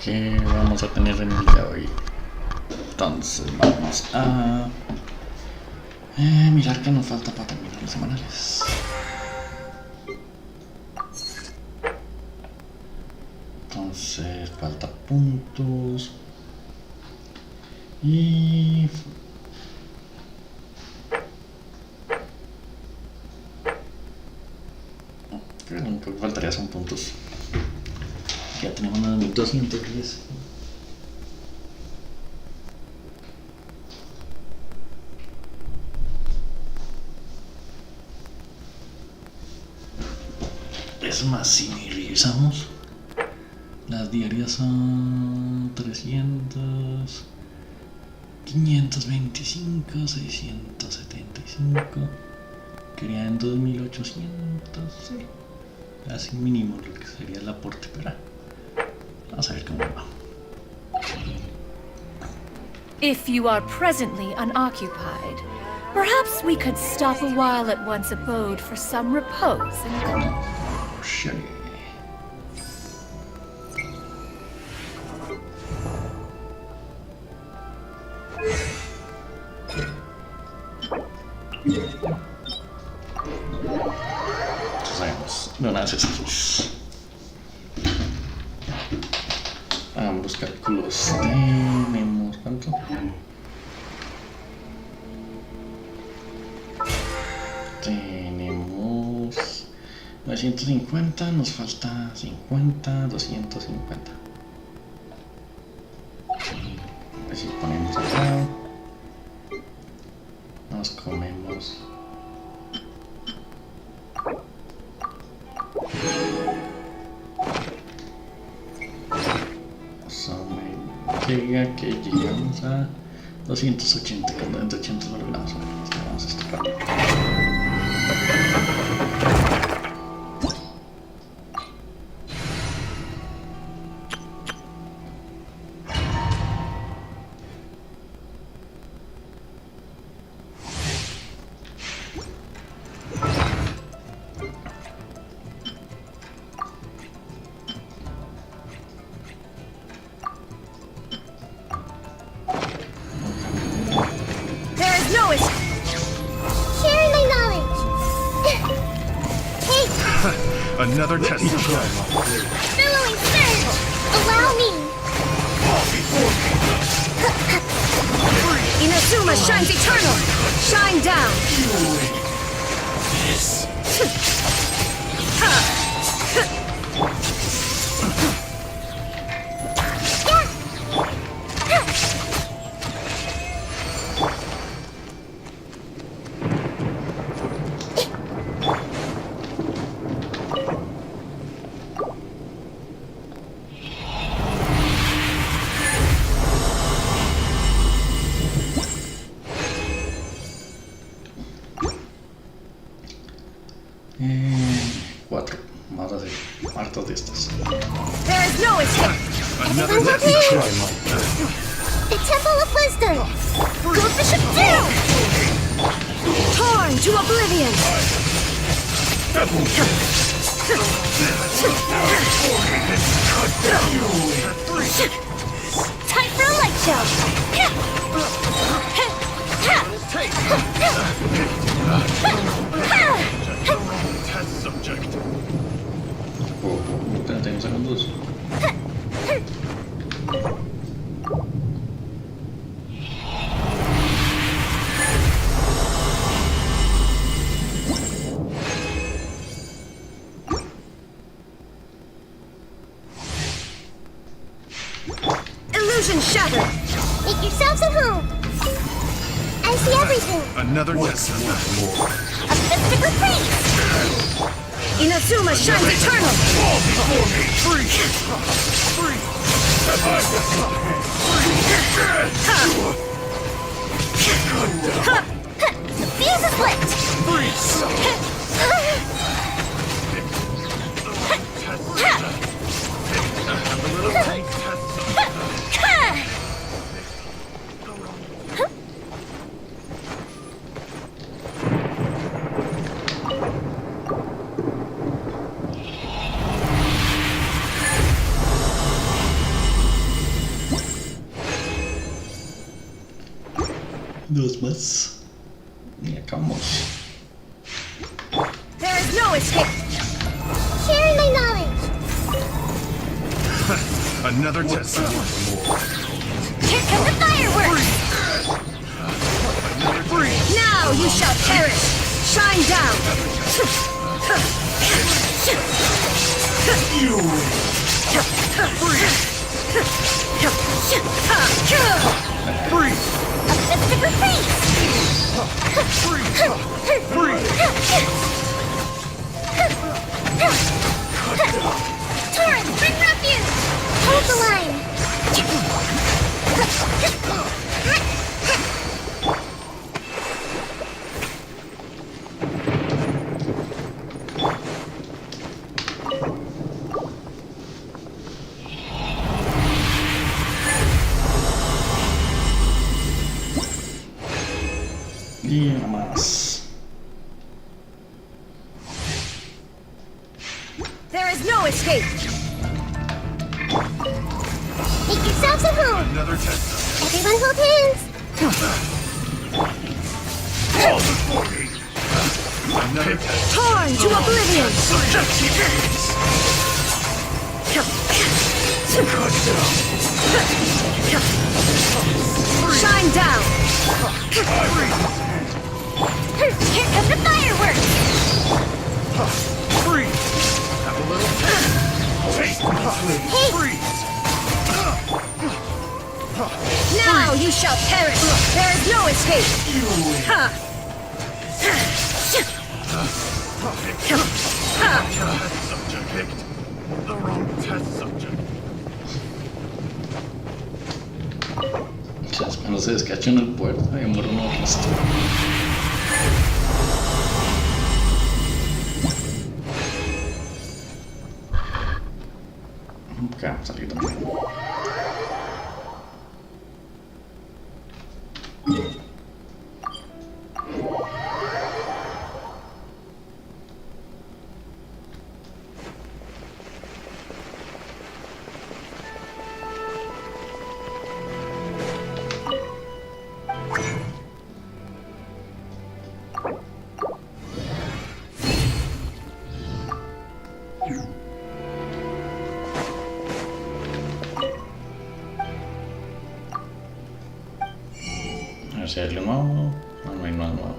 ¿Qué vamos a tener en el día de hoy? Entonces vamos a mirar qué nos falta para terminar los semanales. Entonces falta puntos y creo que faltaría son puntos. Ya tenemos 9210. Es más, si revisamos, las diarias son 300, 525, 675, querían 2800, sí, casi mínimo lo que sería el aporte, pero vamos a ver cómo va. If you are presently unoccupied, perhaps we could stop a while at one's abode for some repose and calm. Sure. Sabemos, no necesitamos. Hagamos los cálculos. Tenemos ¿cuánto? Tenemos 950, nos falta 50, 250. A ver si ponemos acá. Nos comemos. Llega que llegamos a 280, con 280 lo logramos. Vamos a estar another test. Billowing surge! Allow me! Inazuma shines eternal! Shine down! cuatro. Vamos a hacer hartas de estas. There is no escape! Everyone's okay? The Temple of Wisdom! Go Bishop down! Torn to oblivion! Time for a light show! Test subject. 31 segundos. Illusion shattered! Make yourselves at home! I see everything! Another test. A fist of praise! Inazuma shines eternal! The fuse is lit! Dos más. Y acabamos. There is no escape. Sharing my knowledge. Another test subject. Here come the fireworks. Now you shall perish. Shine down. You freeze! A fist of her face. Torrent, bring refuge. Hold the line. Y nada más. There is no escape. Make yourselves at home. Another test subject. Everyone hold hands. All before me! Another test Torn to oblivion. subject. Shine down. Here come the fireworks. Freeze! Have a little test. Taste my Hey. freeze! Now you shall perish. There is no escape. Ha. Test subject picked. The wrong test subject. Chas, cuando se descacha en el puerto, ahí muere uno resto. Ok, salí también. A ver si hay algo nuevo. No, no hay nada nuevo.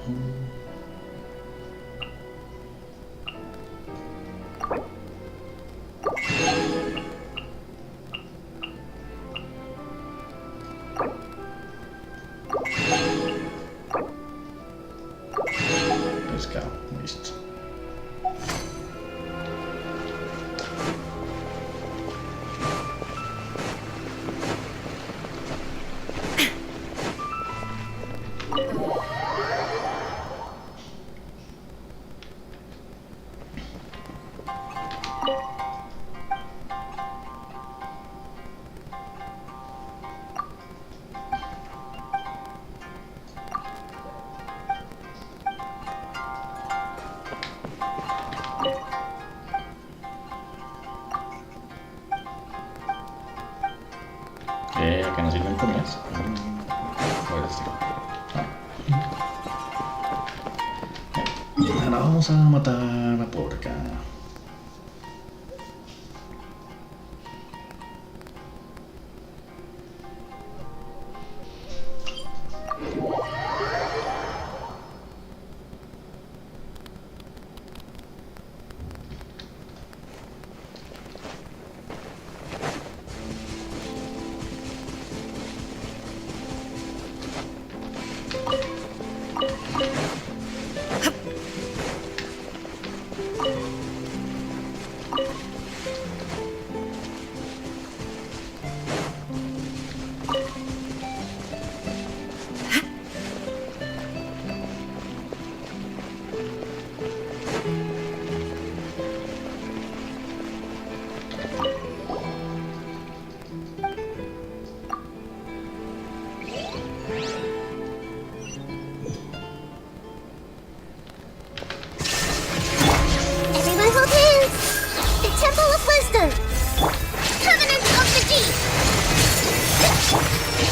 Pescado, listo. Que no sirven comidas. Ahora vamos a matar a por acá.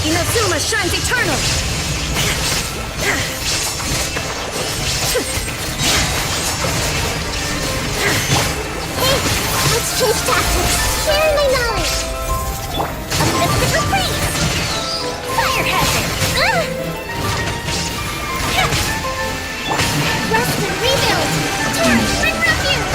Inazuma shines eternal! Change tactics. Share my knowledge. A mystical freeze. Fire hazard. Rest and rebuild. Charge, bring refuge.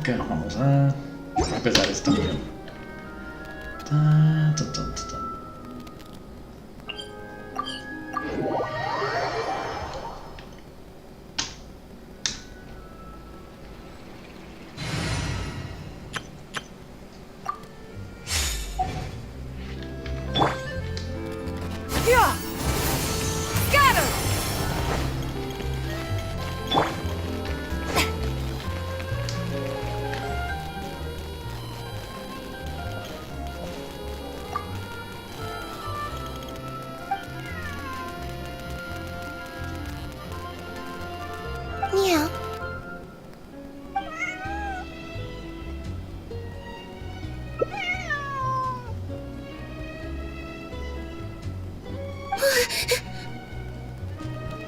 Ok, vamos a empezar esta misión. Ta, ta, ta, ta, ta. Yeah! Scatter! Meow.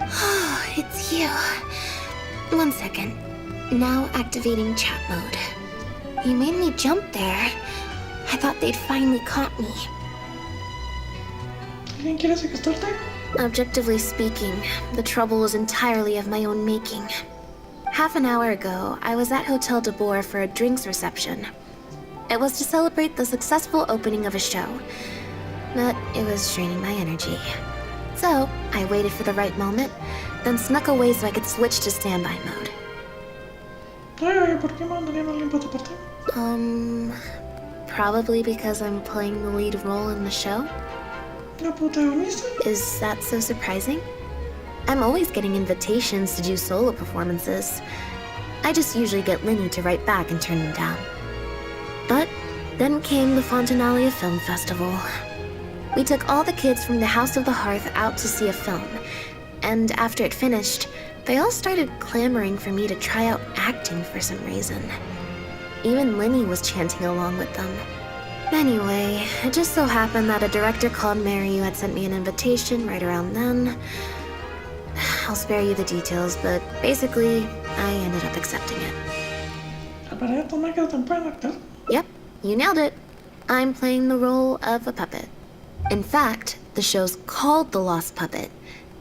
Oh, it's you. 1 second. Now activating chat mode. You made me jump there. I thought they'd finally caught me. ¿Alguien quiere secuestrarte? Objectively speaking, the trouble was entirely of my own making. Half an hour ago, I was at Hotel de Boer for a drinks reception. It was to celebrate the successful opening of a show, but it was draining my energy. So, I waited for the right moment, then snuck away so I could switch to standby mode. Ay, ¿por qué mandarían a alguien para tu parte? Probably because I'm playing the lead role in the show. ¿La protagonista? Is that so surprising? I'm always getting invitations to do solo performances. I just usually get Linny to write back and turn them down. But then came the Fontanalia Film Festival. We took all the kids from the House of the Hearth out to see a film, and after it finished, they all started clamoring for me to try out acting for some reason. Even Linny was chanting along with them. Anyway, it just so happened that a director called Mary had sent me an invitation right around then. I'll spare you the details, but basically, I ended up accepting it. Aparece una que te pueden actor. Yep, you nailed it. I'm playing the role of a puppet. In fact, the show's called The Lost Puppet,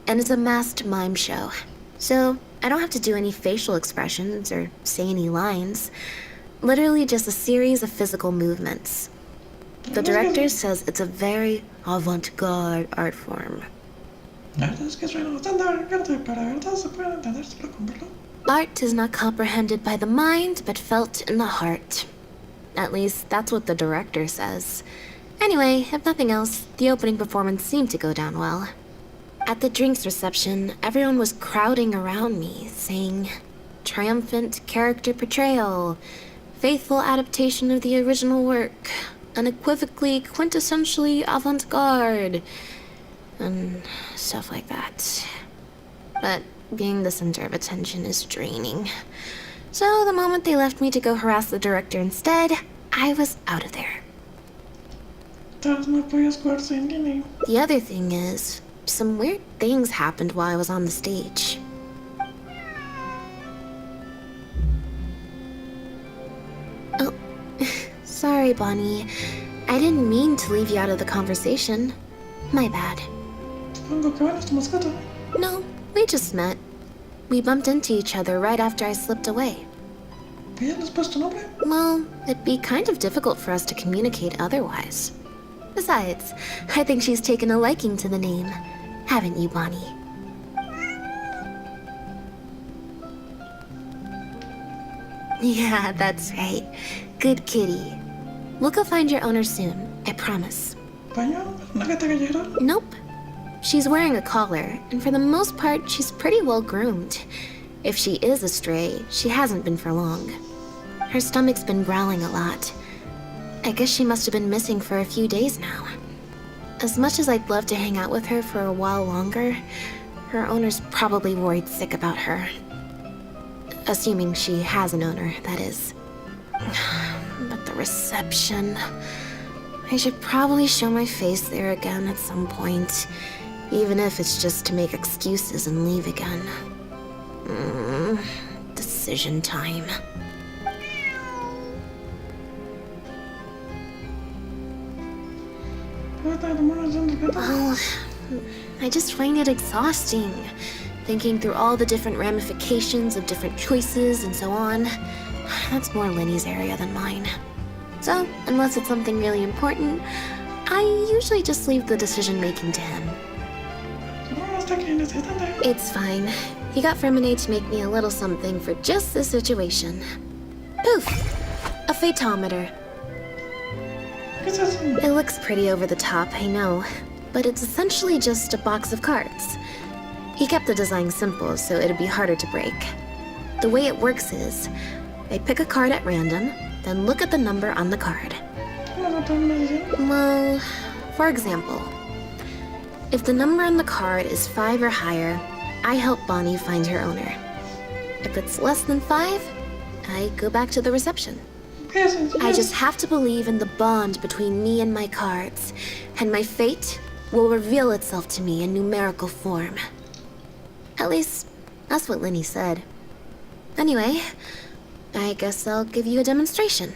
and it's a masked mime show. So, I don't have to do any facial expressions or say any lines. Literally just a series of physical movements. The director says it's a very avant-garde art form. La verdad es que suena bastante arrogante, pero la verdad se puede entender solo con verlo. Art is not comprehended by the mind, but felt in the heart. At least, that's what the director says. Anyway, if nothing else, the opening performance seemed to go down well. At the drinks reception, everyone was crowding around me, saying, "Triumphant character portrayal, faithful adaptation of the original work, unequivocally, quintessentially avant-garde," and stuff like that. But being the center of attention is draining. So the moment they left me to go harass the director instead, I was out of there. Tal no podías jugar sin Linny. The other thing is, some weird things happened while I was on the stage. Oh, sorry, Bonnie. I didn't mean to leave you out of the conversation. My bad. Supongo que es tu mascota. No, we just met. We bumped into each other right after I slipped away. ¿Ya le has puesto nombre? Well, it'd be kind of difficult for us to communicate otherwise. Besides, I think she's taken a liking to the name. Haven't you, Bonnie? Yeah, that's right. Good kitty. We'll go find your owner soon, I promise. Paño, una gata callejera. Nope. She's wearing a collar, and for the most part, she's pretty well groomed. If she is a stray, she hasn't been for long. Her stomach's been growling a lot. I guess she must have been missing for a few days now. As much as I'd love to hang out with her for a while longer, her owner's probably worried sick about her. Assuming she has an owner, that is. But the reception... I should probably show my face there again at some point, even if it's just to make excuses and leave again. Decision time. Well, I just find it exhausting, thinking through all the different ramifications of different choices and so on. That's more Lenny's area than mine. So, unless it's something really important, I usually just leave the decision-making to him. It's fine. He got Fremine to make me a little something for just this situation. Poof! A phaetometer. It looks pretty over the top, I know, but it's essentially just a box of cards. He kept the design simple, so it'd be harder to break. The way it works is, I pick a card at random, then look at the number on the card. Well, for example, if the number on the card is 5 or higher, I help Bonnie find her owner. If it's less than 5, I go back to the reception. I just have to believe in the bond between me and my cards, and my fate will reveal itself to me in numerical form. At least, that's what Lenny said. Anyway, I guess I'll give you a demonstration.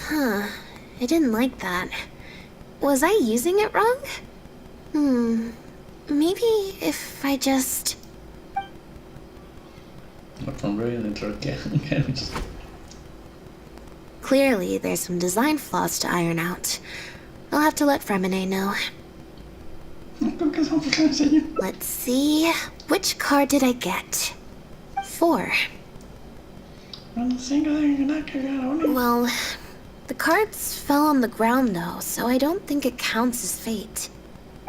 Huh, I didn't like that. Was I using it wrong? Maybe if I just... Clearly, there's some design flaws to iron out. I'll have to let Fremine know. Let's see... Which card did I get? 4. Well, the cards fell on the ground though, so I don't think it counts as fate.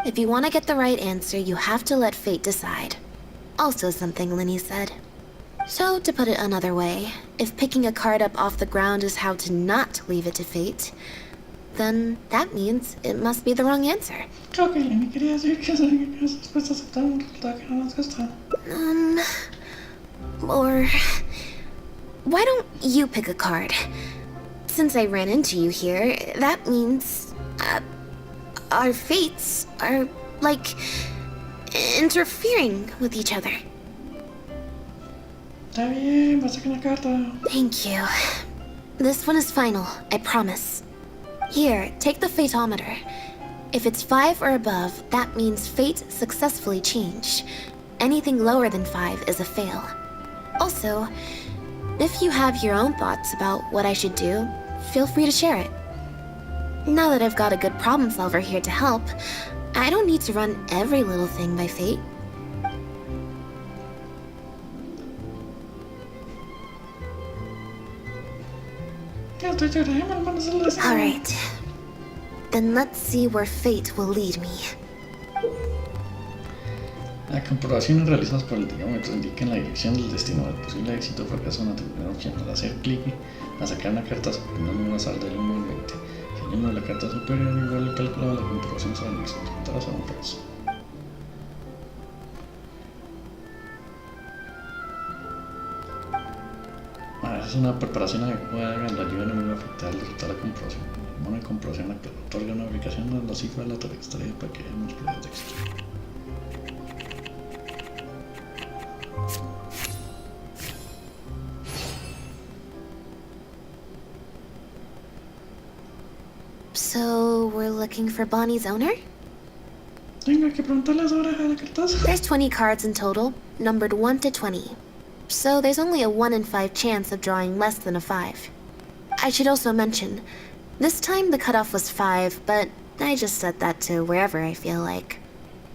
If you want to get the right answer, you have to let fate decide. Also something Lenny said. So, to put it another way, if picking a card up off the ground is how to not leave it to fate, then that means it must be the wrong answer. Or... Why don't you pick a card? Since I ran into you here, that means... our fates are, like, interfering with each other. Thank you. This one is final, I promise. Here, take the phaetometer. If it's 5 or above, that means fate successfully changed. Anything lower than 5 is a fail. Also, if you have your own thoughts about what I should do, feel free to share it. Now that I've got a good problem solver here to help, I don't need to run every little thing by fate. Alright. Then let's see where fate will lead me. Las comprobaciones realizadas por el termómetro indican la dirección del destino del posible éxito o fracaso de una determinada opción. Al hacer clic a sacar una carta sobre un número azar del 1 al 20, si el número de la carta es superior o igual al calculado, la comprobación será un éxito, o un fracaso. Es una preparación adecuada, la ayuda no va a afectar el resultado de la comprobación. Una comprobación actual otorga una ubicación de la cifra de la trayectoria para que haya más probabilidades de éxito. So, we're looking for Bonnie's owner? Tengo que preguntarle sobre la cartaza. There's 20 cards in total, numbered 1 to 20. So there's only a 1 in 5 chance of drawing less than a 5. I should also mention, this time the cutoff was 5, but I just set that to wherever I feel like.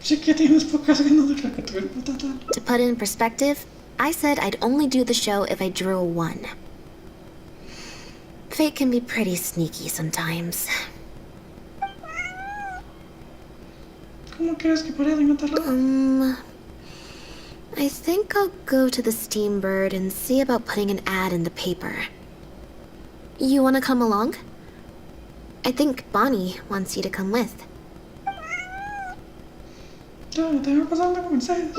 Sí que tienes pocas ganas de recatear total. To put it in perspective, I said I'd only do the show if I drew a 1. Fate can be pretty sneaky sometimes. ¿Cómo crees que podrías encontrarlo? I think I'll go to the Steambird and see about putting an ad in the paper. You wanna come along? I think Bonnie wants you to come with. Ya, te voy pasando con mensajes.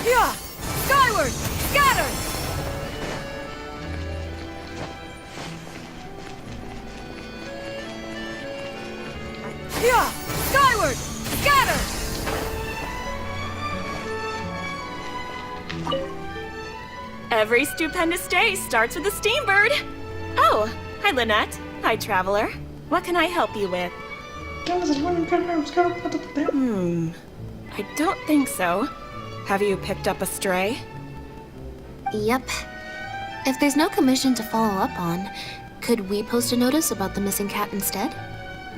Yeah! Skyward! Scatter! Yeah! Skyward! Scatter! Every stupendous day starts with a Steambird. Oh, hi Lynette. Hi Traveler. What can I help you with? ¿Tienes algún encargo de buscar un plato pateo? I don't think so. Have you picked up a stray? Yep. If there's no commission to follow up on, could we post a notice about the missing cat instead?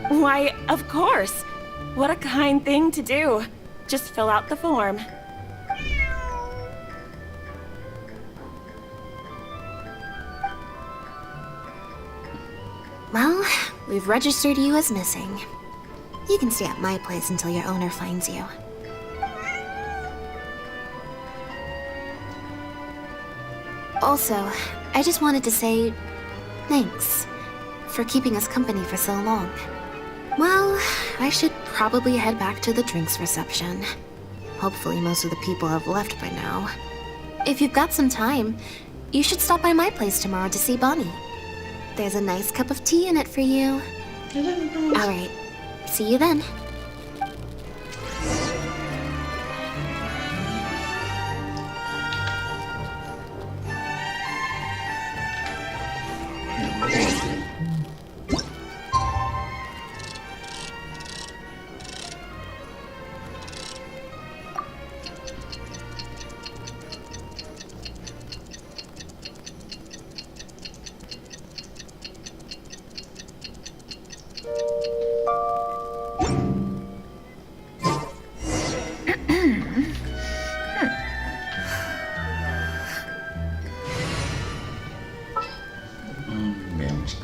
Why, of course. What a kind thing to do. Just fill out the form. Well, we've registered you as missing. You can stay at my place until your owner finds you. Also, I just wanted to say thanks for keeping us company for so long. Well, I should probably head back to the drinks reception. Hopefully most of the people have left by now. If you've got some time, you should stop by my place tomorrow to see Bonnie. There's a nice cup of tea in it for you. Alright, see you then. Veamos.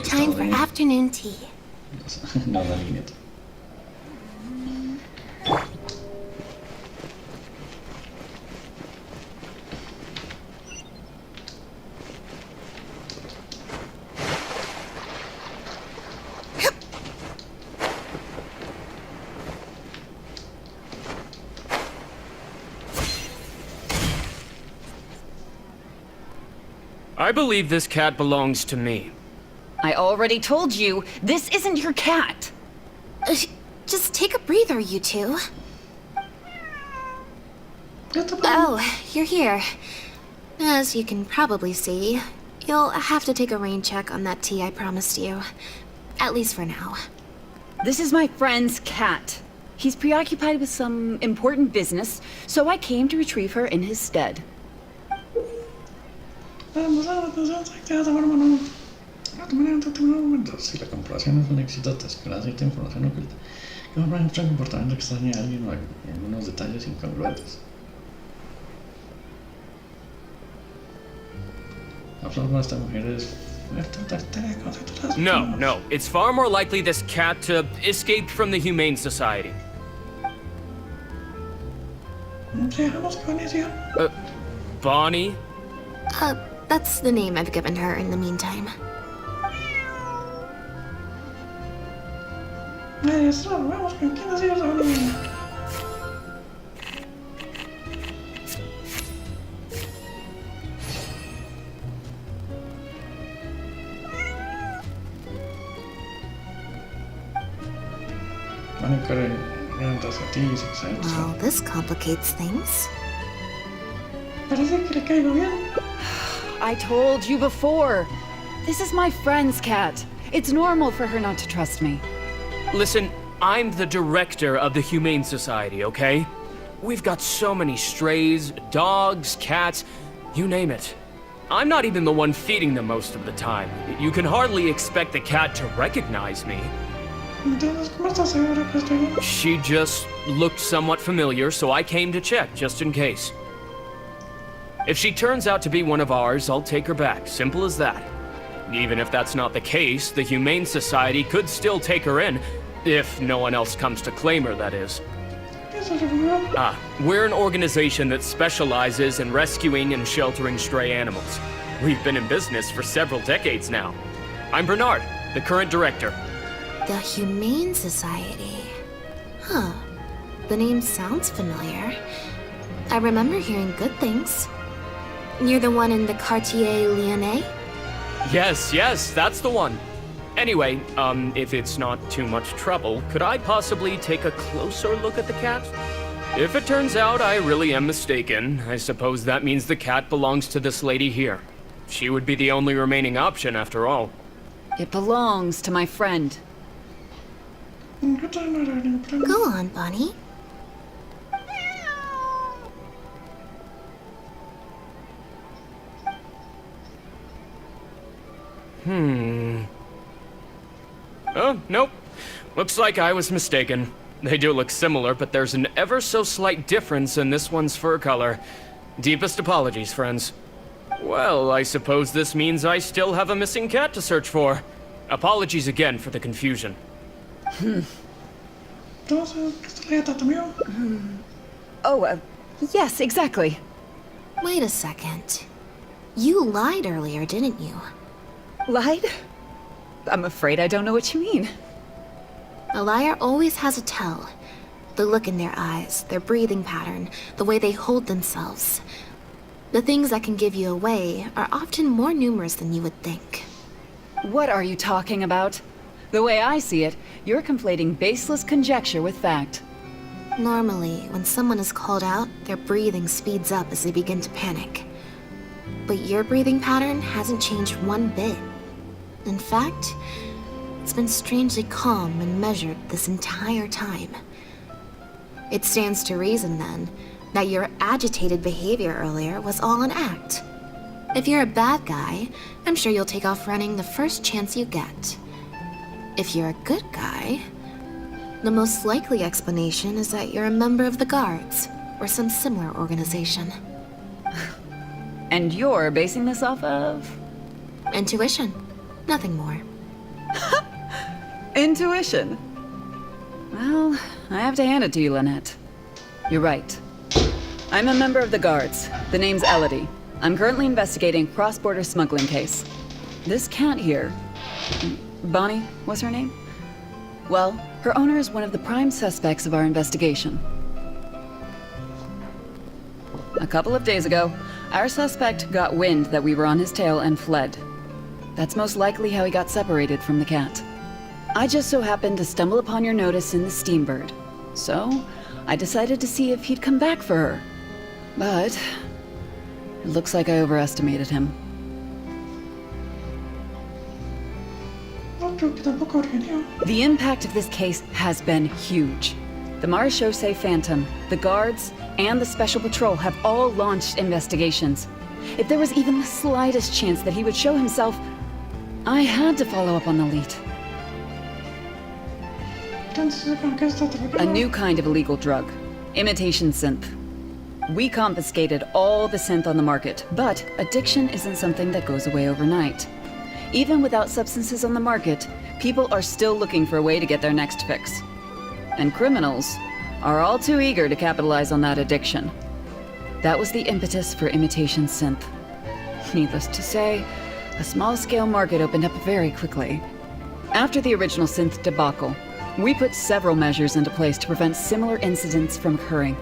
Time for afternoon tea. No, la línea. I believe this cat belongs to me. I already told you, this isn't your cat. Just take a breather, you two. Oh, you're here. As you can probably see, you'll have to take a rain check on that tea I promised you. At least for now. This is my friend's cat. He's preoccupied with some important business, so I came to retrieve her in his stead. Si la comprobación es un éxito, te asegurará cierta información oculta que va a mostrar un comportamiento extraño de alguien o algunos detalles incongruentes. La forma de esta mujer es... No, it's far more likely this cat escaped from the Humane Society. Bonnie? That's the name I've given her in the meantime. Well, this complicates things. Parece que le caigo bien. I told you before. This is my friend's cat. It's normal for her not to trust me. Listen, I'm the director of the Humane Society, okay? We've got so many strays, dogs, cats, you name it. I'm not even the one feeding them most of the time. You can hardly expect the cat to recognize me. Entonces, ¿cómo estás segura que estoy bien? She just looked somewhat familiar, so I came to check, just in case. If she turns out to be one of ours, I'll take her back. Simple as that. Even if that's not the case, the Humane Society could still take her in, if no one else comes to claim her, that is. ¿Qué es eso, amigo? We're an organization that specializes in rescuing and sheltering stray animals. We've been in business for several decades now. I'm Bernard, the current director. The Humane Society. Huh. The name sounds familiar. I remember hearing good things. You're the one in the Quartier Lyonnais? Yes, that's the one. Anyway, if it's not too much trouble, could I possibly take a closer look at the cat? If it turns out I really am mistaken, I suppose that means the cat belongs to this lady here. She would be the only remaining option after all. It belongs to my friend. Go on, Bonnie. Oh, nope. Looks like I was mistaken. They do look similar, but there's an ever so slight difference in this one's fur color. Deepest apologies, friends. Well, I suppose this means I still have a missing cat to search for. Apologies again for the confusion. Entonces, ¿qué está la gata, amigo? Oh, yes, exactly. Wait a second. You lied earlier, didn't you? Lied? I'm afraid I don't know what you mean. A liar always has a tell. The look in their eyes, their breathing pattern, the way they hold themselves. The things that can give you away are often more numerous than you would think. What are you talking about? The way I see it, you're conflating baseless conjecture with fact. Normally, when someone is called out, their breathing speeds up as they begin to panic. But your breathing pattern hasn't changed one bit. In fact, it's been strangely calm and measured this entire time. It stands to reason, then, that your agitated behavior earlier was all an act. If you're a bad guy, I'm sure you'll take off running the first chance you get. If you're a good guy, the most likely explanation is that you're a member of the Guards, or some similar organization. And you're basing this off of? Intuition. Nothing more. Intuition. Well, I have to hand it to you, Lynette. You're right. I'm a member of the Guards. The name's Elodie. I'm currently investigating a cross-border smuggling case. This cat here... Bonnie, what's her name? Well, her owner is one of the prime suspects of our investigation. A couple of days ago, our suspect got wind that we were on his tail and fled. That's most likely how he got separated from the cat. I just so happened to stumble upon your notice in the Steambird. So, I decided to see if he'd come back for her. But... it looks like I overestimated him. No creo que tampoco Argenio. The impact of this case has been huge. The Marechaussee Phantom, the Guards, and the Special Patrol have all launched investigations. If there was even the slightest chance that he would show himself, I had to follow up on the lead. Entonces, ¿con qué está trabajando? A new kind of illegal drug, imitation synth. We confiscated all the synth on the market, but addiction isn't something that goes away overnight. Even without substances on the market, people are still looking for a way to get their next fix. And criminals are all too eager to capitalize on that addiction. That was the impetus for imitation synth. Needless to say, a small-scale market opened up very quickly. After the original synth debacle, we put several measures into place to prevent similar incidents from occurring.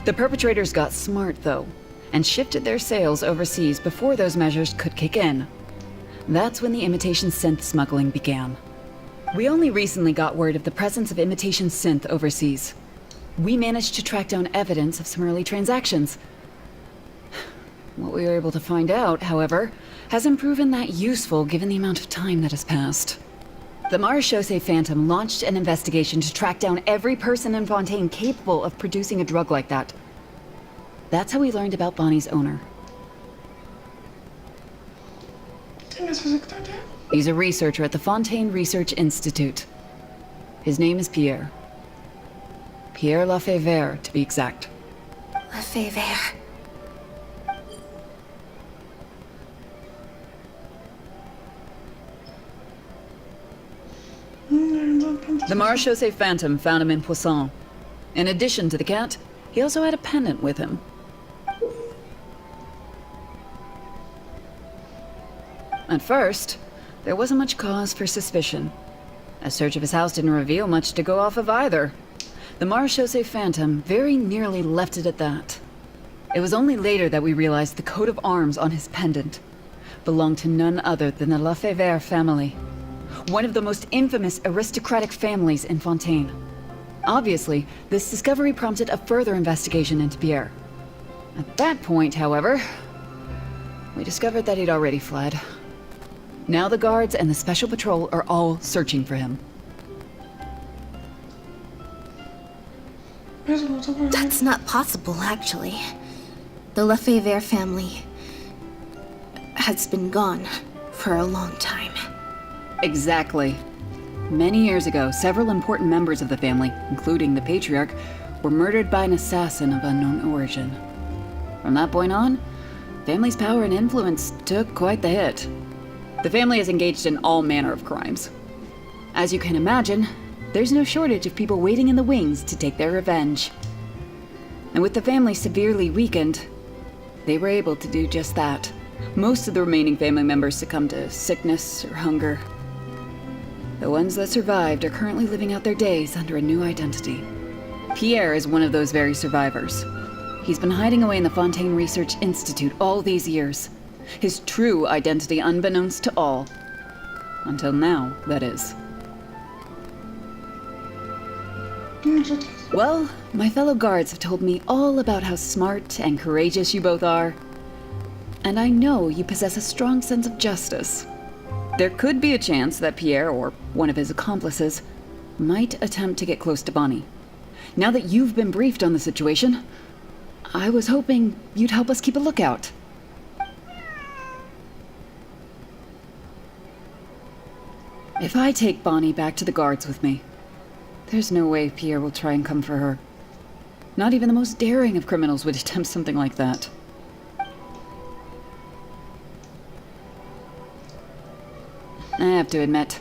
The perpetrators got smart, though, and shifted their sales overseas before those measures could kick in. That's when the imitation synth smuggling began. We only recently got word of the presence of imitation synth overseas. We managed to track down evidence of some early transactions. What we were able to find out, however, hasn't proven that useful given the amount of time that has passed. The Marechaussee Phantom launched an investigation to track down every person in Fontaine capable of producing a drug like that. That's how we learned about Bonnie's owner. He's a researcher at the Fontaine Research Institute. His name is Pierre. Pierre Lefebvre, to be exact. Lefebvre. The Marechaussee Phantom found him in Poisson. In addition to the cat, he also had a pendant with him. At first, there wasn't much cause for suspicion. A search of his house didn't reveal much to go off of either. The Marechaussee Phantom very nearly left it at that. It was only later that we realized the coat of arms on his pendant belonged to none other than the Lefebvre family, one of the most infamous aristocratic families in Fontaine. Obviously, this discovery prompted a further investigation into Pierre. At that point, however, we discovered that he'd already fled. Now the guards and the Special Patrol are all searching for him. That's not possible, actually. The Lefebvre family has been gone for a long time. Exactly. Many years ago, several important members of the family, including the Patriarch, were murdered by an assassin of unknown origin. From that point on, family's power and influence took quite the hit. The family is engaged in all manner of crimes. As you can imagine, there's no shortage of people waiting in the wings to take their revenge. And with the family severely weakened, they were able to do just that. Most of the remaining family members succumbed to sickness or hunger. The ones that survived are currently living out their days under a new identity. Pierre is one of those very survivors. He's been hiding away in the Fontaine Research Institute all these years. His true identity unbeknownst to all. Until now, that is. Well, my fellow guards have told me all about how smart and courageous you both are. And I know you possess a strong sense of justice. There could be a chance that Pierre, or one of his accomplices, might attempt to get close to Bonnie. Now that you've been briefed on the situation, I was hoping you'd help us keep a lookout. If I take Bonnie back to the guards with me, there's no way Pierre will try and come for her. Not even the most daring of criminals would attempt something like that. I have to admit,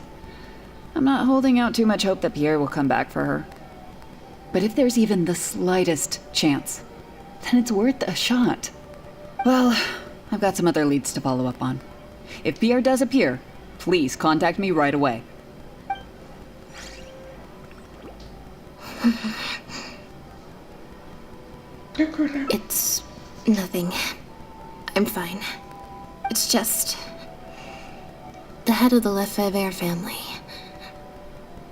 I'm not holding out too much hope that Pierre will come back for her. But if there's even the slightest chance, then it's worth a shot. Well, I've got some other leads to follow up on. If Pierre does appear, please contact me right away. It's nothing. I'm fine. It's just the head of the Lefebvre family.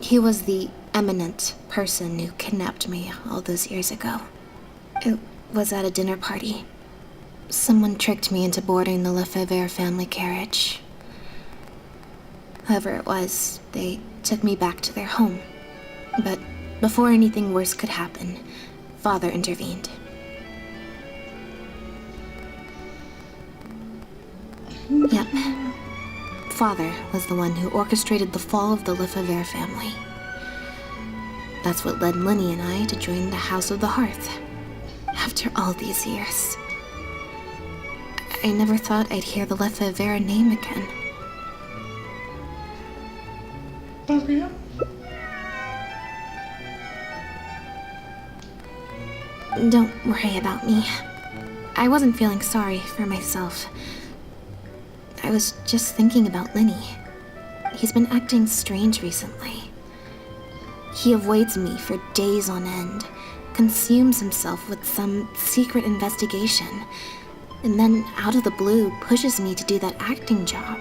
He was the eminent person who kidnapped me all those years ago. It was at a dinner party. Someone tricked me into boarding the Lefebvre family carriage. Whoever it was, they took me back to their home. But before anything worse could happen, Father intervened. Yep. Father was the one who orchestrated the fall of the Lefebvre family. That's what led Lenny and I to join the House of the Hearth. After all these years. I never thought I'd hear the Lefebvre name again. Don't worry about me. I wasn't feeling sorry for myself. I was just thinking about Lenny. He's been acting strange recently. He avoids me for days on end, consumes himself with some secret investigation, and then out of the blue pushes me to do that acting job.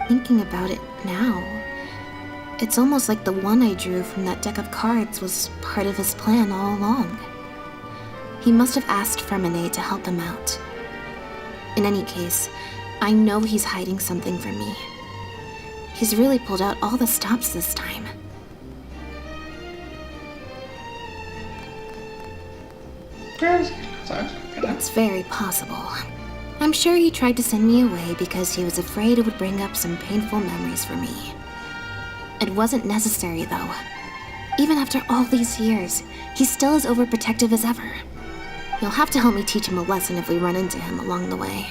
Thinking about it now, it's almost like the one I drew from that deck of cards was part of his plan all along. He must have asked Ferminet to help him out. In any case, I know he's hiding something from me. He's really pulled out all the stops this time. It's very possible. I'm sure he tried to send me away because he was afraid it would bring up some painful memories for me. It wasn't necessary, though. Even after all these years, he's still as overprotective as ever. You'll have to help me teach him a lesson if we run into him along the way.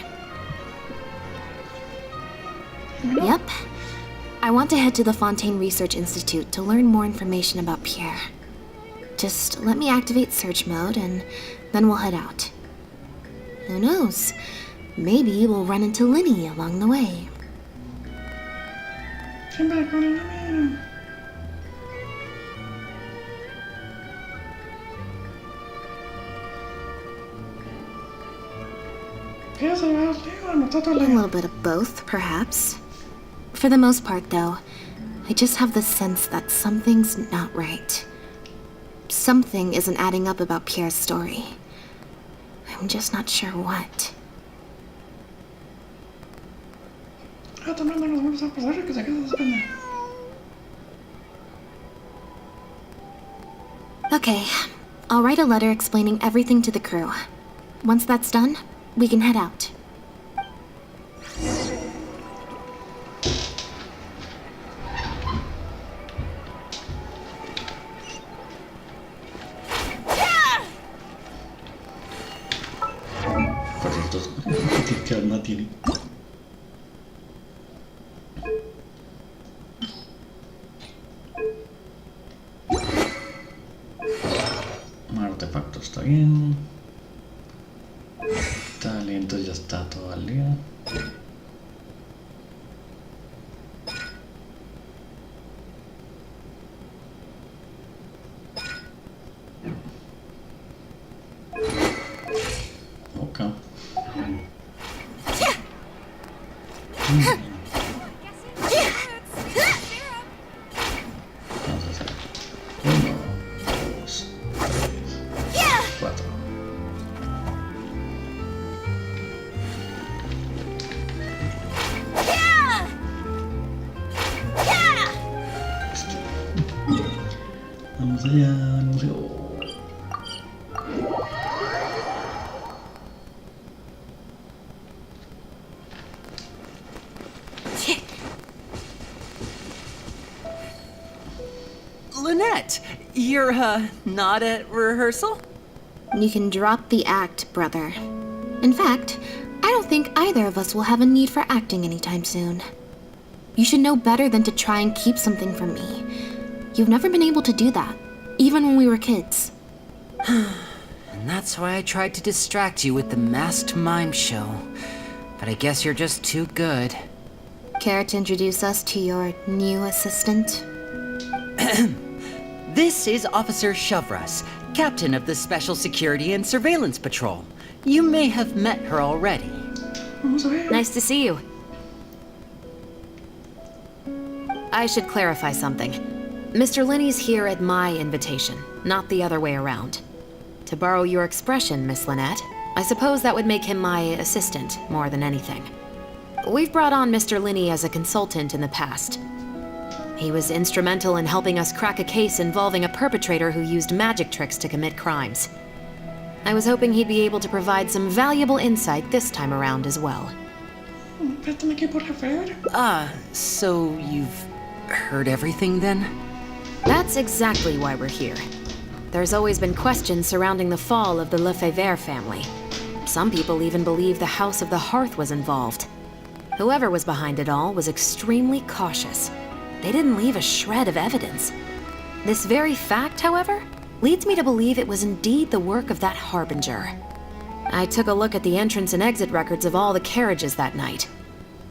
Yep. I want to head to the Fontaine Research Institute to learn more information about Pierre. Just let me activate search mode and then we'll head out. Who knows? Maybe we'll run into Linny along the way. A little bit of both, perhaps. For the most part, though, I just have the sense that something's not right. Something isn't adding up about Pierre's story. I'm just not sure what. Okay, I'll write a letter explaining everything to the crew. Once that's done, we can head out. ¿Qué arma tiene? Artefacto está bien. Talento ya está todo al día. Ok. Vamos a hacer 1, 2, 3, 4. Vamos allá al museo. Lynette, you're, not at rehearsal? You can drop the act, brother. In fact, I don't think either of us will have a need for acting anytime soon. You should know better than to try and keep something from me. You've never been able to do that, even when we were kids. And that's why I tried to distract you with the masked mime show. But I guess you're just too good. Care to introduce us to your new assistant? This is Officer Shavras, captain of the Special Security and Surveillance Patrol. You may have met her already. Nice to see you. I should clarify something. Mr. Linney's here at my invitation, not the other way around. To borrow your expression, Miss Lynette, I suppose that would make him my assistant more than anything. We've brought on Mr. Linney as a consultant in the past. He was instrumental in helping us crack a case involving a perpetrator who used magic tricks to commit crimes. I was hoping he'd be able to provide some valuable insight this time around as well. So you've heard everything then? That's exactly why we're here. There's always been questions surrounding the fall of the Lefebvre family. Some people even believe the House of the Hearth was involved. Whoever was behind it all was extremely cautious. They didn't leave a shred of evidence. This very fact, however, leads me to believe it was indeed the work of that harbinger. I took a look at the entrance and exit records of all the carriages that night.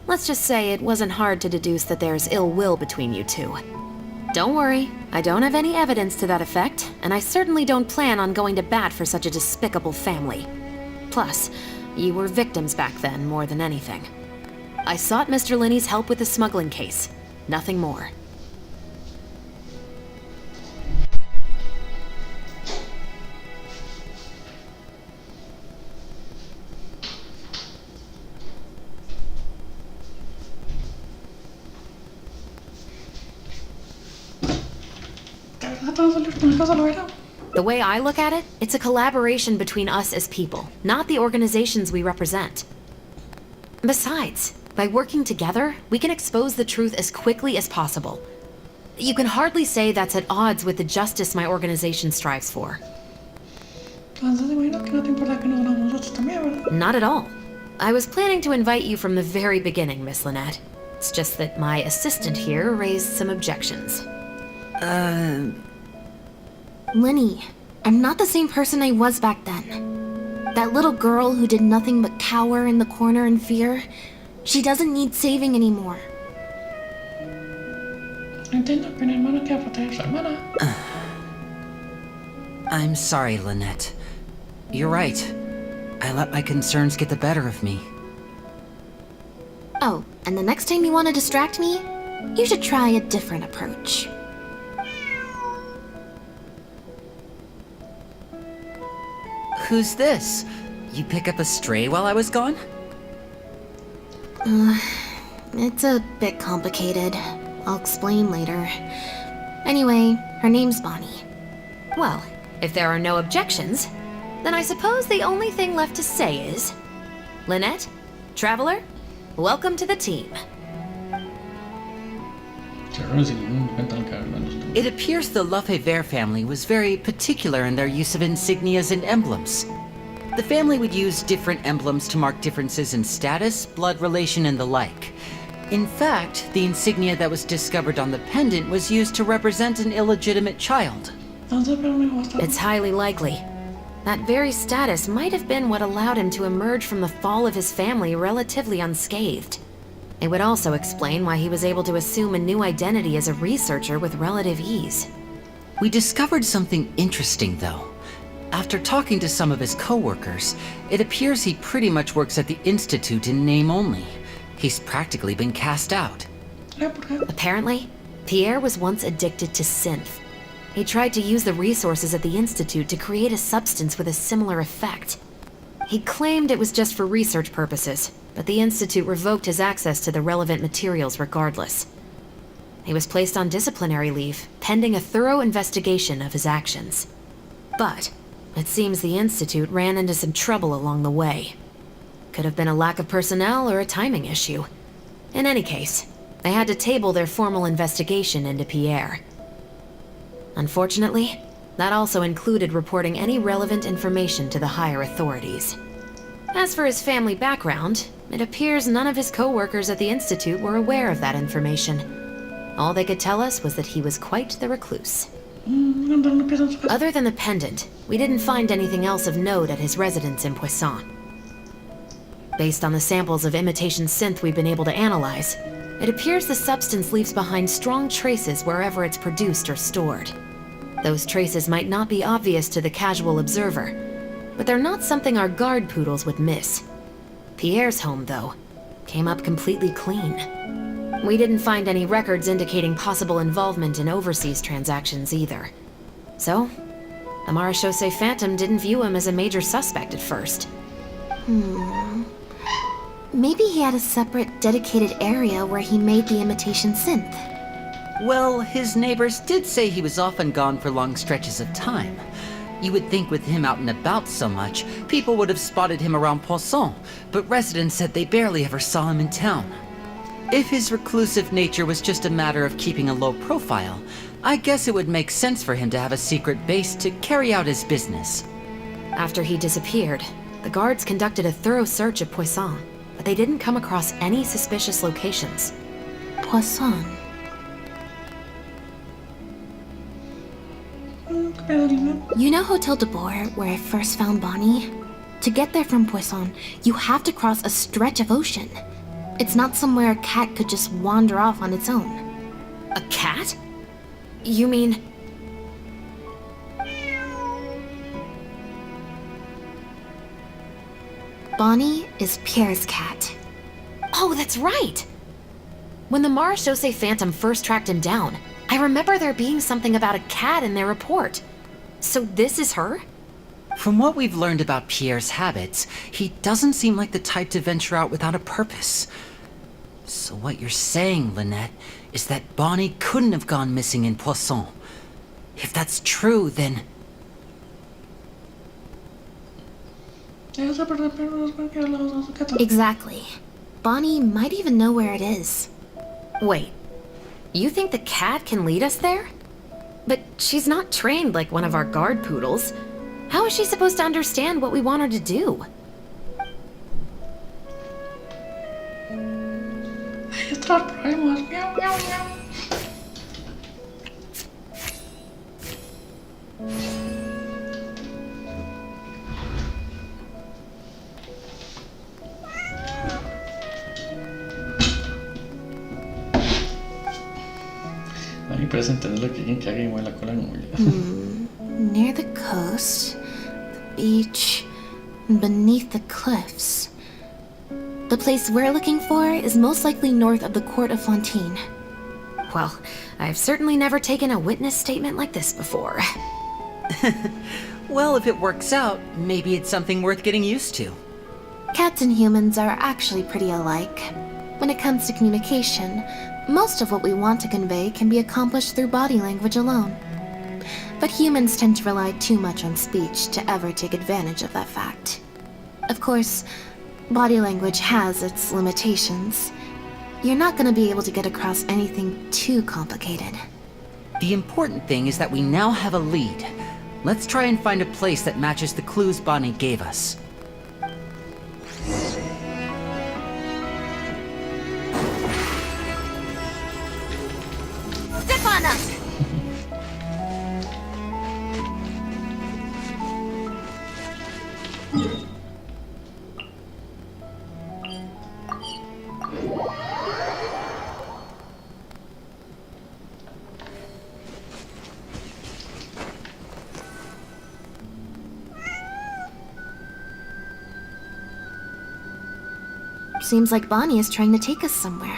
Let's just say it wasn't hard to deduce that there's ill will between you two. Don't worry, I don't have any evidence to that effect, and I certainly don't plan on going to bat for such a despicable family. Plus, you were victims back then more than anything. I sought Mr. Linney's help with the smuggling case. Nothing more. The way I look at it, it's a collaboration between us as people, not the organizations we represent. Besides, by working together, we can expose the truth as quickly as possible. You can hardly say that's at odds with the justice my organization strives for. Not at all. I was planning to invite you from the very beginning, Miss Lynette. It's just that my assistant here raised some objections. Linny, I'm not the same person I was back then. That little girl who did nothing but cower in the corner in fear, she doesn't need saving anymore. I'm sorry, Lynette. You're right. I let my concerns get the better of me. Oh, and the next time you want to distract me, you should try a different approach. Who's this? You pick up a stray while I was gone? It's a bit complicated. I'll explain later. Anyway, her name's Bonnie. Well, if there are no objections, then I suppose the only thing left to say is... Lynette, Traveler, welcome to the team. It appears the Lefebvre family was very particular in their use of insignias and emblems. The family would use different emblems to mark differences in status, blood relation, and the like. In fact, the insignia that was discovered on the pendant was used to represent an illegitimate child. It's highly likely. That very status might have been what allowed him to emerge from the fall of his family relatively unscathed. It would also explain why he was able to assume a new identity as a researcher with relative ease. We discovered something interesting, though. After talking to some of his co-workers, it appears he pretty much works at the Institute in name only. He's practically been cast out. Apparently, Pierre was once addicted to synth. He tried to use the resources at the Institute to create a substance with a similar effect. He claimed it was just for research purposes, but the Institute revoked his access to the relevant materials regardless. He was placed on disciplinary leave, pending a thorough investigation of his actions. But it seems the Institute ran into some trouble along the way. Could have been a lack of personnel or a timing issue. In any case, they had to table their formal investigation into Pierre. Unfortunately, that also included reporting any relevant information to the higher authorities. As for his family background, it appears none of his co-workers at the Institute were aware of that information. All they could tell us was that he was quite the recluse. Other than the pendant, we didn't find anything else of note at his residence in Poisson. Based on the samples of imitation synth we've been able to analyze, it appears the substance leaves behind strong traces wherever it's produced or stored. Those traces might not be obvious to the casual observer, but they're not something our guard poodles would miss. Pierre's home, though, came up completely clean. We didn't find any records indicating possible involvement in overseas transactions either. So, the Marechaussee Phantom didn't view him as a major suspect at first. Maybe he had a separate, dedicated area where he made the imitation synth. Well, his neighbors did say he was often gone for long stretches of time. You would think with him out and about so much, people would have spotted him around Poisson, but residents said they barely ever saw him in town. If his reclusive nature was just a matter of keeping a low profile, I guess it would make sense for him to have a secret base to carry out his business. After he disappeared, the guards conducted a thorough search of Poisson, but they didn't come across any suspicious locations. Poisson. You know Hotel de Boer, where I first found Bonnie? To get there from Poisson, you have to cross a stretch of ocean. It's not somewhere a cat could just wander off on its own. A cat? You mean... Bonnie is Pierre's cat. Oh, that's right! When the Marechaussee Phantom first tracked him down, I remember there being something about a cat in their report. So this is her? From what we've learned about Pierre's habits, he doesn't seem like the type to venture out without a purpose. So what you're saying, Lynette, is that Bonnie couldn't have gone missing in Poisson. If that's true, then... Exactly. Bonnie might even know where it is. Wait, you think the cat can lead us there? But she's not trained like one of our guard poodles. How is she supposed to understand what we want her to do? Hay otros problemas. Miau, miau, miau. A mí parece entender lo que quieren que haga y mueve la cola en movilidad. Near the coast, the beach, and beneath the cliffs. The place we're looking for is most likely north of the court of Fontaine. Well, I've certainly never taken a witness statement like this before. Well, if it works out, maybe it's something worth getting used to. Cats and humans are actually pretty alike. When it comes to communication, most of what we want to convey can be accomplished through body language alone. But humans tend to rely too much on speech to ever take advantage of that fact. Of course, body language has its limitations. You're not going to be able to get across anything too complicated. The important thing is that we now have a lead. Let's try and find a place that matches the clues Bonnie gave us. Step on us! Seems like Bonnie is trying to take us somewhere.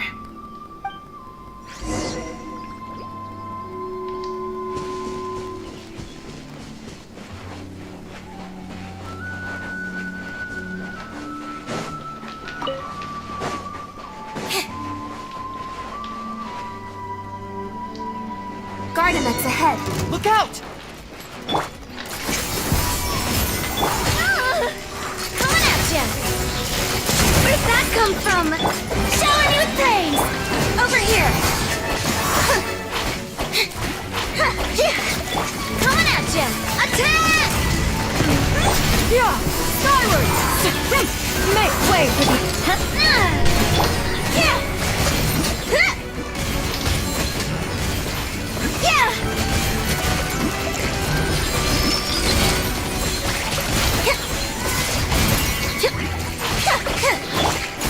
Gardenett's ahead. Look out! Coming at ya! Where'd that come from? Showering you with praise! Over here! Coming at ya! Attack! Yeah! Skyward! Make way for the... Yeah!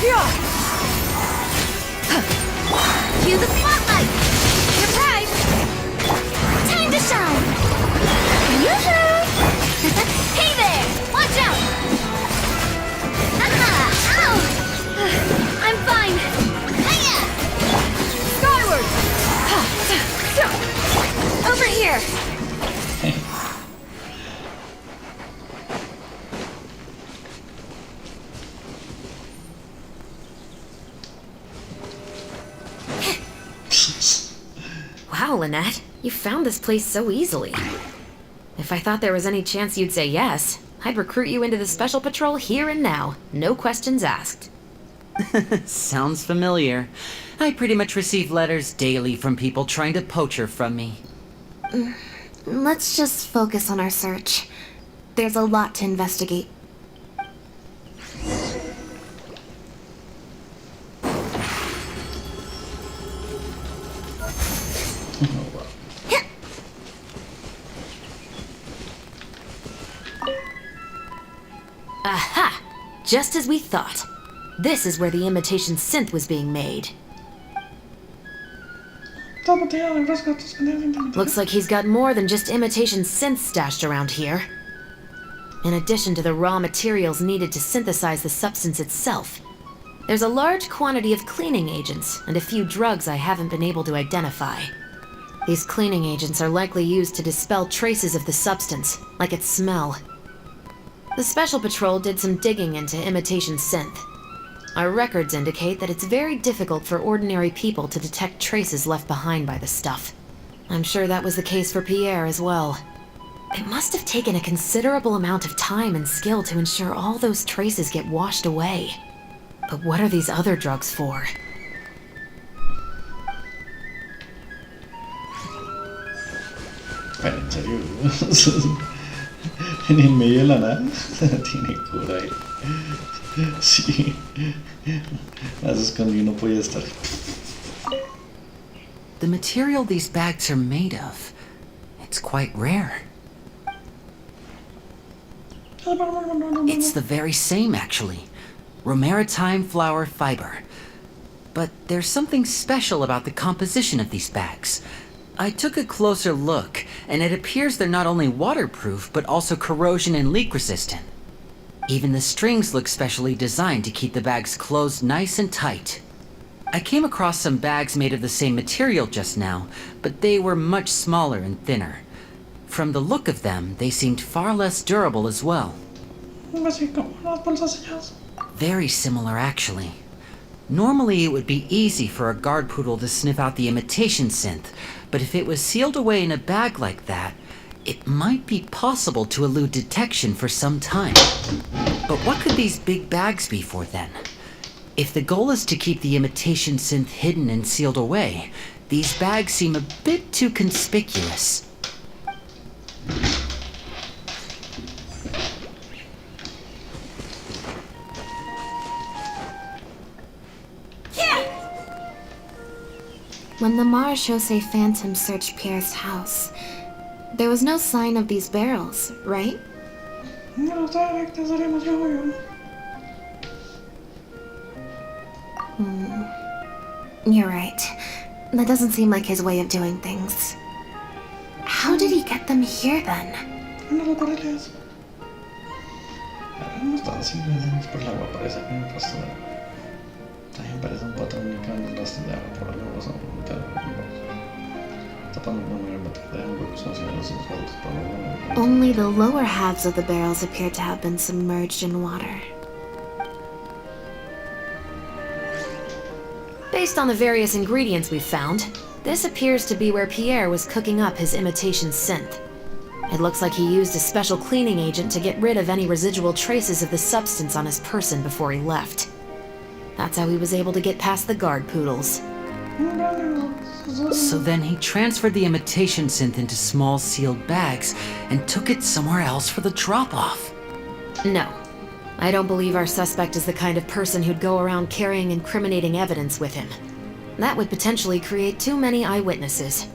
Yeah! Cue the spotlight! Surprise! Time to shine! Yoo-hoo! Hey there! Watch out! Aha! Ow! I'm fine! Hiya! Skyward! Over here! Wow, Lynette, you found this place so easily. If I thought there was any chance you'd say yes, I'd recruit you into the Special Patrol here and now. No questions asked. Sounds familiar. I pretty much receive letters daily from people trying to poach her from me. Let's just focus on our search. There's a lot to investigate. Aha! Just as we thought. This is where the imitation synth was being made. Looks like he's got more than just imitation synth stashed around here. In addition to the raw materials needed to synthesize the substance itself, there's a large quantity of cleaning agents and a few drugs I haven't been able to identify. These cleaning agents are likely used to dispel traces of the substance, like its smell. The Special Patrol did some digging into imitation synth. Our records indicate that it's very difficult for ordinary people to detect traces left behind by the stuff. I'm sure that was the case for Pierre as well. It must have taken a considerable amount of time and skill to ensure all those traces get washed away. But what are these other drugs for? Pero en serio, en el medio de la nada, tiene cura ahí. Sí, más escondido no podía estar. The material these bags are made of, it's quite rare. It's the very same, actually. Romaritime flower fiber. But there's something special about the composition of these bags. I took a closer look, and it appears they're not only waterproof, but also corrosion and leak resistant. Even the strings look specially designed to keep the bags closed nice and tight. I came across some bags made of the same material just now, but they were much smaller and thinner. From the look of them, they seemed far less durable as well. Very similar, actually. Normally, it would be easy for a guard poodle to sniff out the imitation synth, but if it was sealed away in a bag like that, it might be possible to elude detection for some time. But what could these big bags be for then? If the goal is to keep the imitation synth hidden and sealed away, these bags seem a bit too conspicuous. When the Marechaussee Phantom searched Pierre's house, there was no sign of these barrels, right? You're right. That doesn't seem like his way of doing things. How did he get them here then? No están así, es por el agua, parece que me pasó. También parece un patrón indicando el lastre de agua por alguna razón. Tapando una manera de huecos nacionales en sus lados por alguna. Only the lower halves of the barrels appear to have been submerged in water. Based on the various ingredients we've found, this appears to be where Pierre was cooking up his imitation synth. It looks like he used a special cleaning agent to get rid of any residual traces of the substance on his person before he left. That's how he was able to get past the guard poodles. So then he transferred the imitation synth into small sealed bags and took it somewhere else for the drop-off. No. I don't believe our suspect is the kind of person who'd go around carrying incriminating evidence with him. That would potentially create too many eyewitnesses.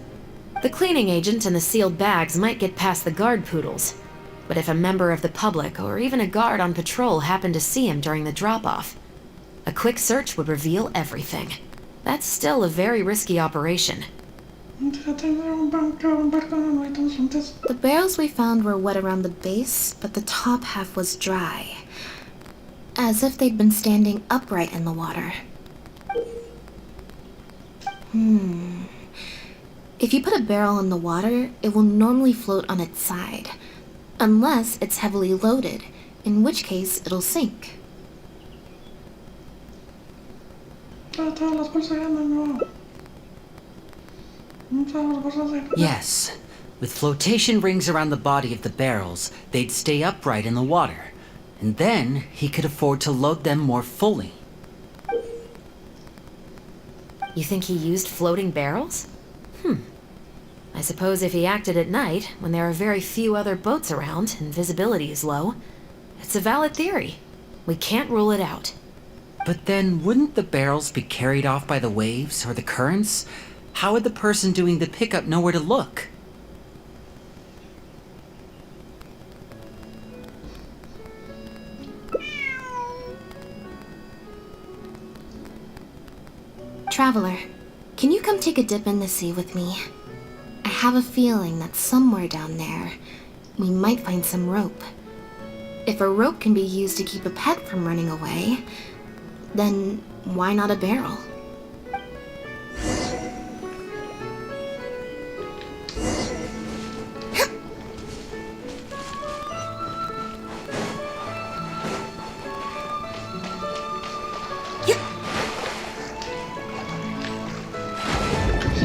The cleaning agent and the sealed bags might get past the guard poodles, but if a member of the public or even a guard on patrol happened to see him during the drop-off, a quick search would reveal everything. That's still a very risky operation. The barrels we found were wet around the base, but the top half was dry. As if they'd been standing upright in the water. If you put a barrel in the water, it will normally float on its side. Unless it's heavily loaded, in which case it'll sink. Yes. With flotation rings around the body of the barrels, they'd stay upright in the water. And then he could afford to load them more fully. You think he used floating barrels? I suppose if he acted at night, when there are very few other boats around and visibility is low, it's a valid theory. We can't rule it out. But then, wouldn't the barrels be carried off by the waves or the currents? How would the person doing the pickup know where to look? Traveler, can you come take a dip in the sea with me? I have a feeling that somewhere down there, we might find some rope. If a rope can be used to keep a pet from running away, then why not a barrel?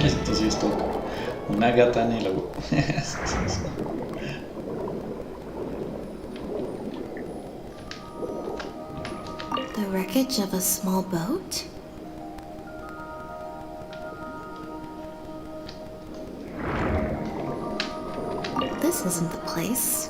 Esto sí es todo. Una gata en el agua. The wreckage of a small boat? This isn't the place.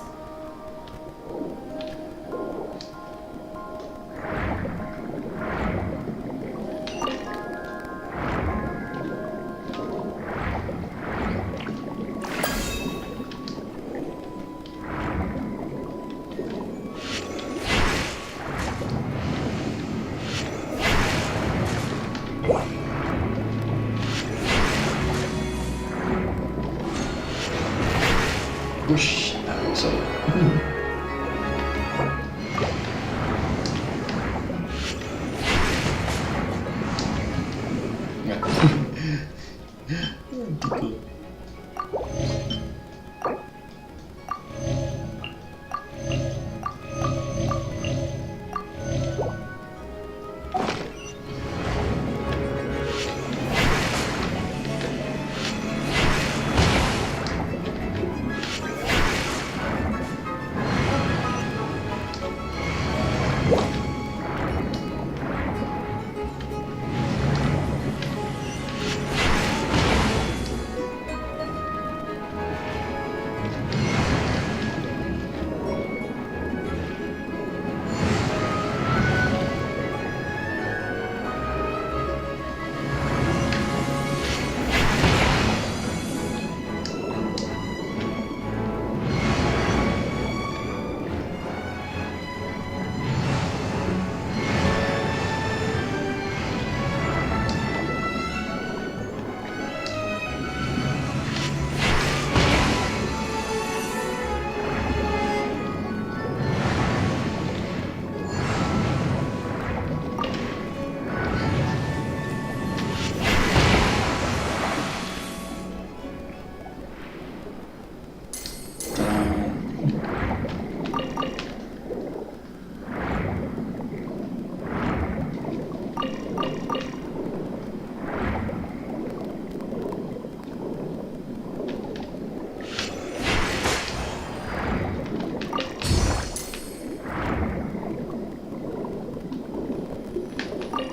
Ush, solo.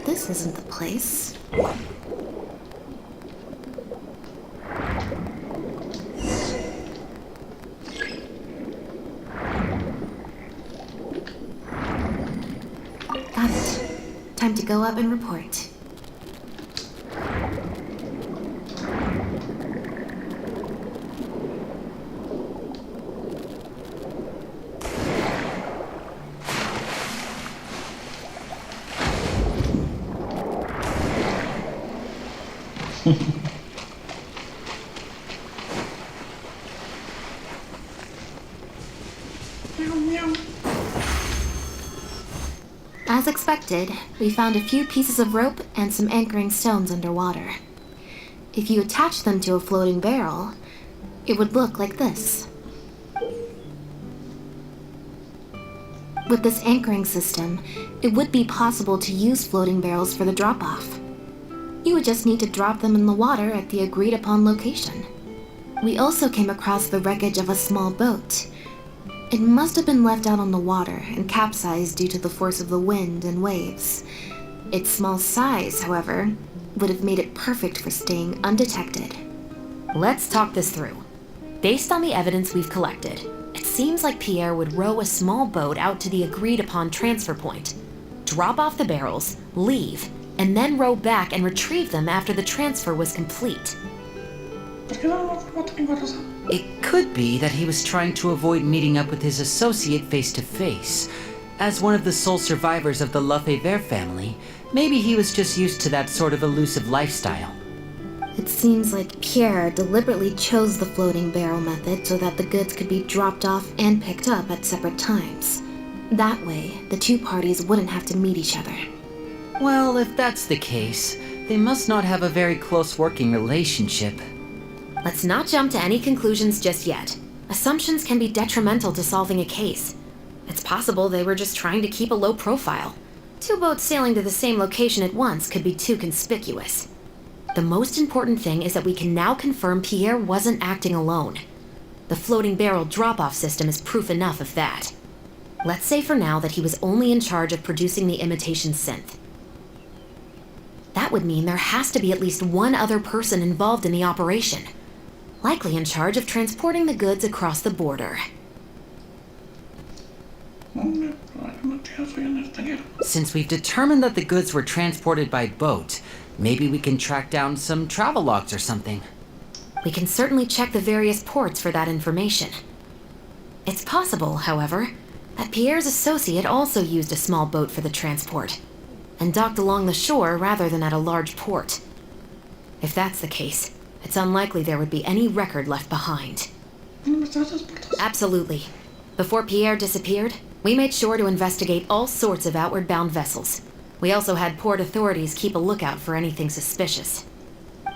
This isn't the place. Got it. Time to go up and report. As expected, we found a few pieces of rope and some anchoring stones underwater. If you attach them to a floating barrel, it would look like this. With this anchoring system, it would be possible to use floating barrels for the drop-off. You would just need to drop them in the water at the agreed-upon location. We also came across the wreckage of a small boat. It must have been left out on the water and capsized due to the force of the wind and waves. Its small size, however, would have made it perfect for staying undetected. Let's talk this through. Based on the evidence we've collected, it seems like Pierre would row a small boat out to the agreed-upon transfer point, drop off the barrels, leave, and then row back and retrieve them after the transfer was complete. It could be that he was trying to avoid meeting up with his associate face to face. As one of the sole survivors of the Lefebvre family, maybe he was just used to that sort of elusive lifestyle. It seems like Pierre deliberately chose the floating barrel method so that the goods could be dropped off and picked up at separate times. That way, the two parties wouldn't have to meet each other. Well, if that's the case, they must not have a very close working relationship. Let's not jump to any conclusions just yet. Assumptions can be detrimental to solving a case. It's possible they were just trying to keep a low profile. Two boats sailing to the same location at once could be too conspicuous. The most important thing is that we can now confirm Pierre wasn't acting alone. The floating barrel drop-off system is proof enough of that. Let's say for now that he was only in charge of producing the imitation synth. That would mean there has to be at least one other person involved in the operation, likely in charge of transporting the goods across the border. Since we've determined that the goods were transported by boat, maybe we can track down some travel logs or something. We can certainly check the various ports for that information. It's possible, however, that Pierre's associate also used a small boat for the transport, and docked along the shore rather than at a large port. If that's the case, it's unlikely there would be any record left behind. Absolutely. Before Pierre disappeared, we made sure to investigate all sorts of outward bound vessels. We also had port authorities keep a lookout for anything suspicious.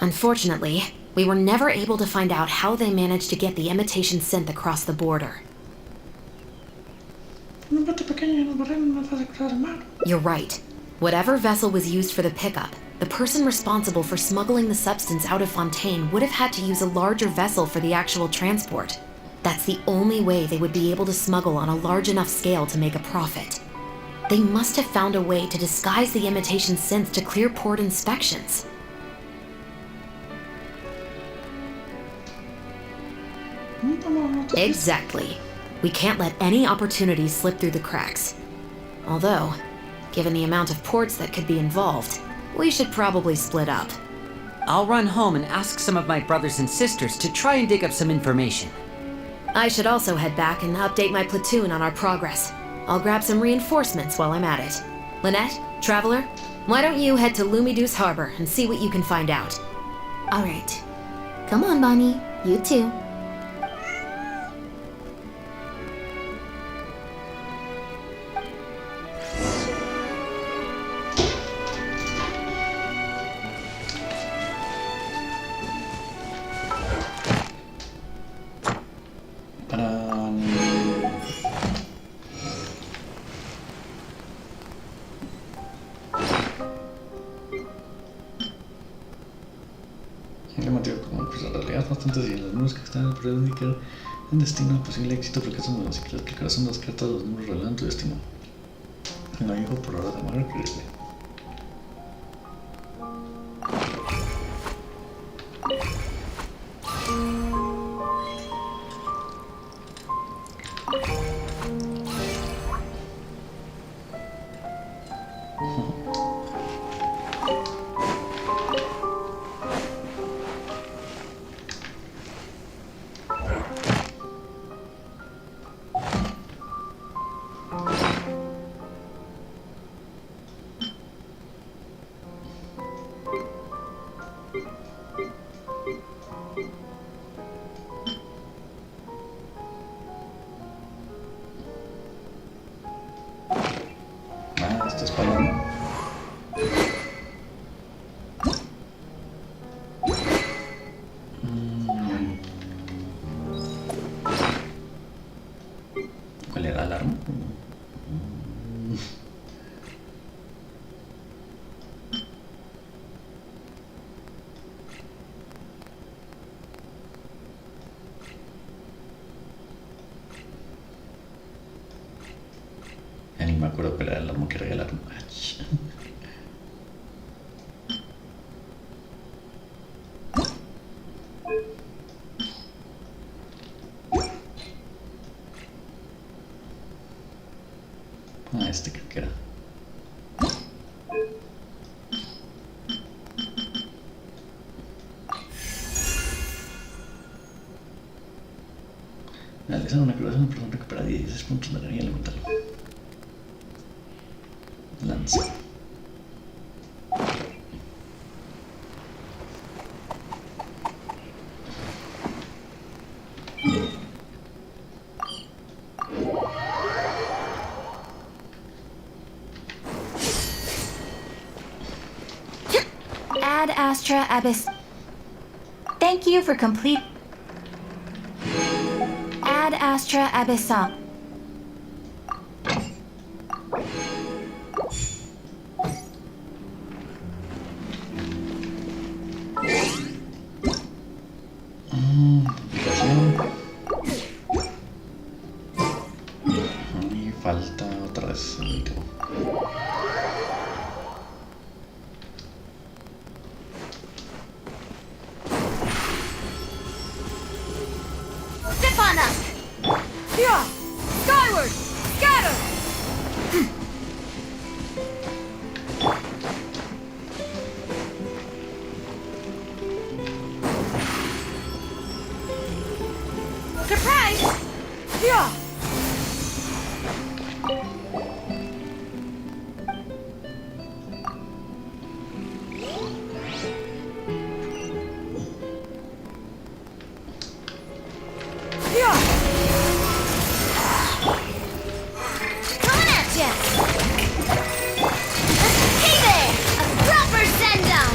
Unfortunately, we were never able to find out how they managed to get the imitation synth across the border. You're right. Whatever vessel was used for the pickup, the person responsible for smuggling the substance out of Fontaine would have had to use a larger vessel for the actual transport. That's the only way they would be able to smuggle on a large enough scale to make a profit. They must have found a way to disguise the imitation synth to clear port inspections. Exactly. We can't let any opportunities slip through the cracks. Although, given the amount of ports that could be involved, we should probably split up. I'll run home and ask some of my brothers and sisters to try and dig up some information. I should also head back and update my platoon on our progress. I'll grab some reinforcements while I'm at it. Lynette, Traveler, why don't you head to Lumiduce Harbor and see what you can find out? All right. Come on, Bonnie. You too. Bastantes y las números que están en el periodo indican el destino, posible éxito, fracaso, no, si quieres explicar son las cartas, los números revelan tu destino. No dijo por ahora de manera creíble. Este es para mí. ¿Cuál era el arma? Ya ni me acuerdo cuál era el arma que regalaron. Este creo que era. Realizar una curación, perdón, recupera 16 puntos de energía elemental. Lanza. Ad Astra Abyss. Thank you for complete. Ad Astra Abyssal. Nirvana! Yeah! Skyward! Scatter! Surprise! Yeah! Coming at ya! Hey there! A proper send-down!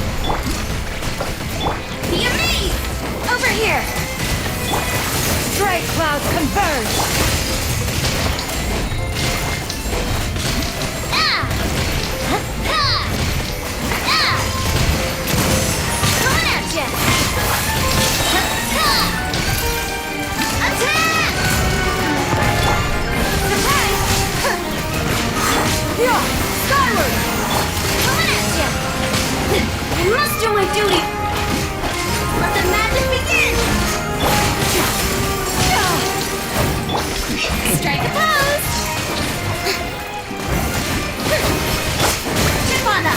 Be amazed! Over here! Stray clouds converge! Ah! Ha! Ah! Coming at ya! Ha! Attack! Surprise! Yeah! Skyward! Coming at ya! I must do my duty! Let the magic begin! Strike a pose! Nirvana!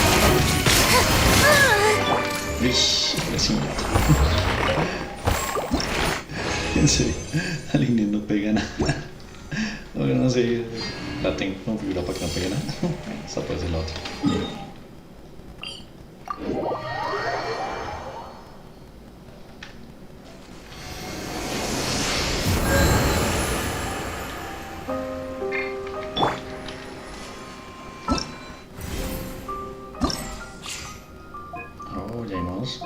Uy, impresionante. En serio, al Inés no pega nada. No, no sé, la tengo configurada para que no pegue nada. Esta puede ser la otra. Oh, ya hay más.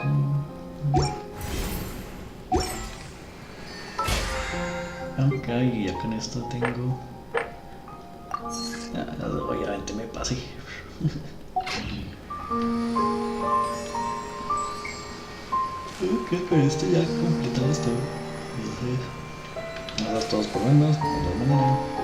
Ok, ya con esto tengo. Obviamente me pasé. Ok, con esto ya completamos todo. Entonces, nada, todos por menos. De todas maneras.